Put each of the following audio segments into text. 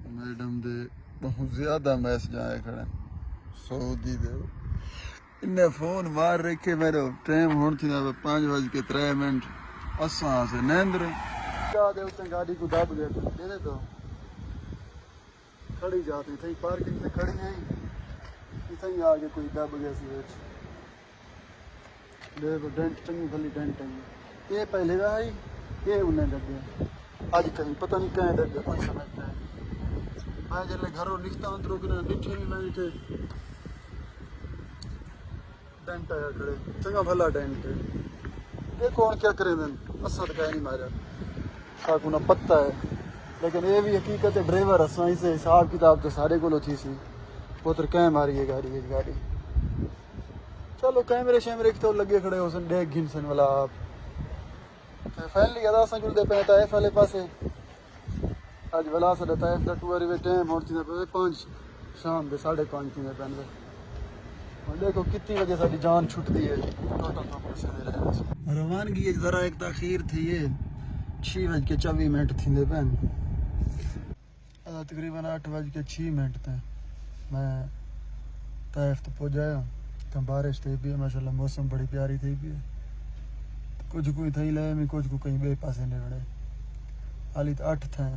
madam दे बहुत ज्यादा message आए खड़े सऊदी दे इन्हें फोन मार रखे मेरे टाइम होने थी ना 5:03 असा से नेंद्र दे उसने गाड़ी को दब गया दे दो खड़ी जाती थी पार्किंग से खड़ी है इतना ही आगे कोई दब गया सी ले डेंट टंगी भली डेंट टंगी ये पहले का है ये उन्हें दब गया आज कहीं पता नहीं कहीं दब गया कोई समझता है मैं जब घरों निकलता अंदरों के निठे नहीं मैं निठे डेंट आया खड़े चंगा भला डेंट है ये कौन क्या करे दिन असा तो कह नहीं मारा साकू ना पत्ता है लेकिन ये भी हकीकत है ड्राइवर असा से हिसाब किताब तो सारे को थी सी पुत्र कह मारी है गाड़ी चलो कैमरे शैमरे की तो लगे खड़े हो सन डेग घिनसन वाला आप फैमिली अदा असा जुड़ते पे ताइफ वाले पासे आज वाला सा ताइफ का टूर वे टाइम होती है 5 शाम के 5:30 थी पे और देखो कितनी वजह साडी जान छुटती है टोटल तो पैसे दे रहे हैं रवानगी एक जरा एक ताखीर थी ये 6:24 थी पे तकरीबन 8:06 थे मैं ताइफ तो पहुंच आया तो बारिश थी भी माशाल्लाह मौसम बड़ी प्यारी थी भी कुछ कोई थी ले में कुछ को कहीं बे पासे ने बड़े हाली तो 8 थे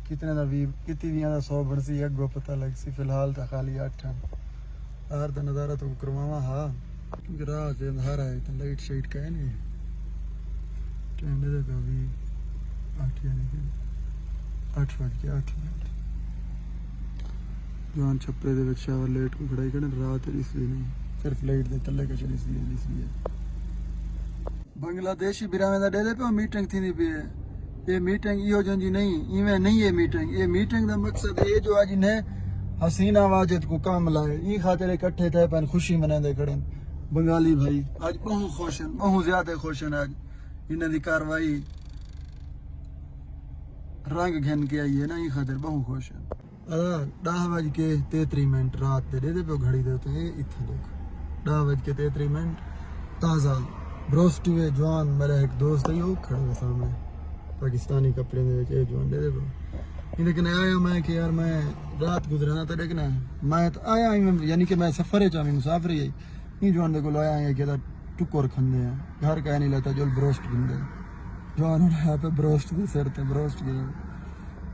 कितने दा भी कितनी भी दा 100 बणसी अगो पता लग सी फिलहाल तो खाली 8 हैं बाहर दा नज़ारा तो करवावा हां क्योंकि रात है अंधारा है तो लाइट शाइट का है नहीं टाइम दे पे अभी 8 यानी कि 8:08 जान छपरे दे विच शावर लेट को खड़ाई करने रात इसलिए नहीं सिर्फ लाइट दे तले के चली इसलिए बांग्लादेशी बिरामे दा दे पे मीटिंग थी भी ये मीटिंग इहो जी नहीं इवें नहीं ये मीटिंग दा मकसद ये जो आज ने हसीना वाजिद को काम लाए ई खातिर इकट्ठे थे पन खुशी मनांदे खड़े बंगाली भाई आज बहुत खुश हैं बहुत ज्यादा खुश हैं आज इन्हां दी कार्रवाई रंग घन के आई है ना ई खातिर बहुत खुश है 10:33 रात दे पे घड़ी देते हैं इत्थे देख 10:33 ताज़ा ब्रोस्ट हुए जवान मेरा एक दोस्त है वो खड़ा है सामने पाकिस्तानी कपड़े में ये जवान दे दो लेकिन आया मैं कि यार मैं रात गुजराना तो देखना मैं तो आया यानी कि मैं सफर है चाहे मुसाफिर ही ये जवान देखो आया है कि टुकर खंदे हैं घर का नहीं लेता जो ब्रोस्ट खंदे जवान यहाँ पे ब्रोस्ट के सिर थे ब्रोस्ट के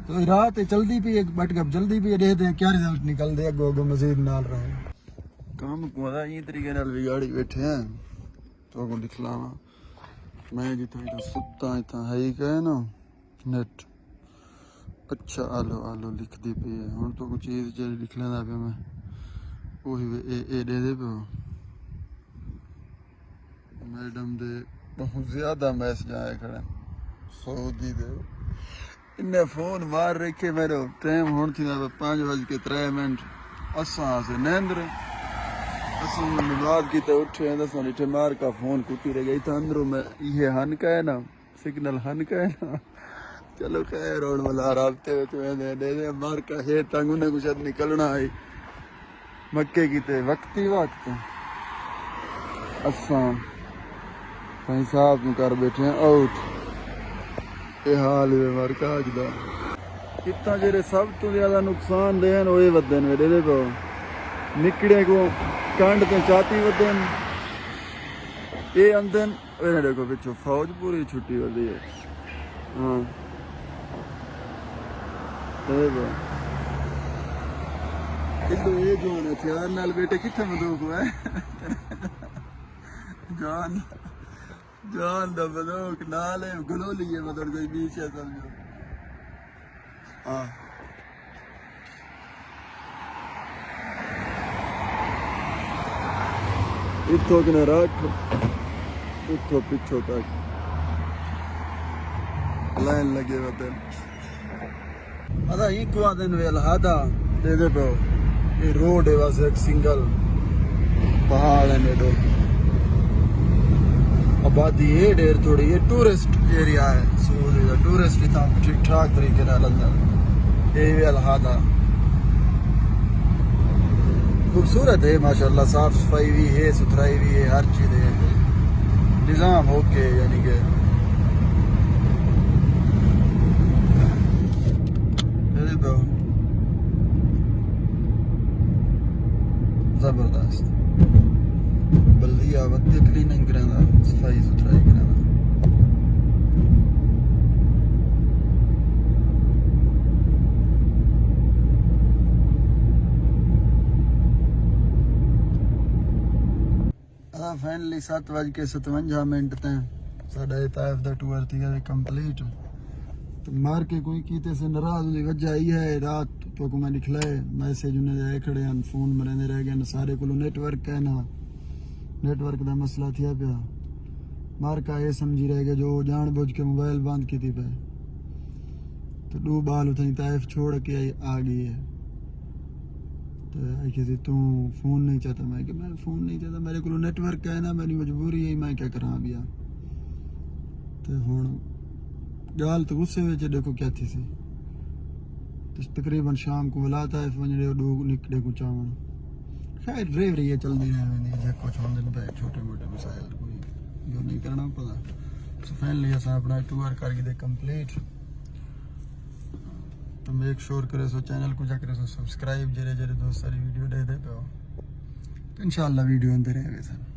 तो रात जल्दी भी एक बट गप जल्दी भी दे दें क्या रिजल्ट निकल दे अगो मजीद नाल रहे काम को ये तरीके नाल बिगाड़ी बैठे हैं तो को दिखलावा मैं जितना इतना सुता इतना है ही कहे ना नेट अच्छा आलो लिख दी पे है हुन तो कुछ चीज जे लिख लेंदा पे मैं वही ए दे दे पे मैडम दे बहुत ज्यादा मैसेज आए खड़े सऊदी दे इन्हें फोन मार रखे मेरे टाइम होने थी ना 5:03 असा से नेंद्र असं नमाज की तो उठे दस इटे मार का फोन कुटी रह गई था अंदरों में ये हन का है ना सिग्नल हन का है ना चलो खैर और वाला रास्ते में दे मार का है तंग उन्हें कुछ निकलना है मक्के की ते वक्त असा कहीं साहब कर बैठे हैं आउट ये हाल है मार का आज दा इतना जेरे सब तो ज्यादा नुकसान देन ओए वदन वे दे को निकड़े को कांड तो चाती वदन ये अंदर वे देखो पिछो फौज पूरी छुट्टी वाली है हां इधर ये जो है हथियार नाल बेटे किथे बंदूक है जान दा बंदूक नाल है गलोली है मतलब कोई बीच है समझो हां इतो कने रख इतो पिछो तक लाइन लगे होते अदा इको दिन वेल हादा दे दे पे ये रोड है बस एक सिंगल पहाड़ है नेडो आबादी है ढेर थोड़ी ये टूरिस्ट एरिया है सऊदी का टूरिस्ट इतना ठीक ठाक तरीके नाल अंदर ये वेल हादा खूबसूरत है माशाल्लाह साफ सफाई भी है सुथराई भी है हर चीज है निजाम ओके यानी कि वास्ते बल्दिया वत्ते क्लीनिंग करांदा सफाई सुथराई करांदा फाइनली 7:57 तैं साडा ताइफ दा टूर थी गया कंप्लीट तो मार के कोई कीते से नाराज होने वजह ही है रात तो को मैं निकलाए मैसेज उन्हें आए खड़े हैं फोन मरेंदे रह गए सारे को नेटवर्क है ना नेटवर्क दा मसला थिया पिया मार का ये समझी रह गए जो जानबूझ के मोबाइल बंद की थी पे तो दो बाल उठाई ताइफ छोड़ के आ गई है तो आई कहती तू फोन नहीं चाहता मैं कि मैं फोन नहीं चाहता मेरे को नेटवर्क है ना मेरी मजबूरी है मैं क्या करा भैया तो हुण गाल तो गुस्से में देखो क्या थी सी तो तकरीबन शाम को बुलाता है वञणे दो निकड़े को चावण खैर ड्राइवरी ये चलदी रहंदी जे कुछ होंदे पे छोटे मोटे मसाइल कोई जो नहीं करना पता तो फाइनली असां अपना टूर करके दे कंप्लीट तो मेक श्योर करे सो चैनल को जाकर सो सब्सक्राइब जरे जरे दोस्त सारी वीडियो दे पे तो इंशाल्लाह वीडियो अंदर रहेगा सर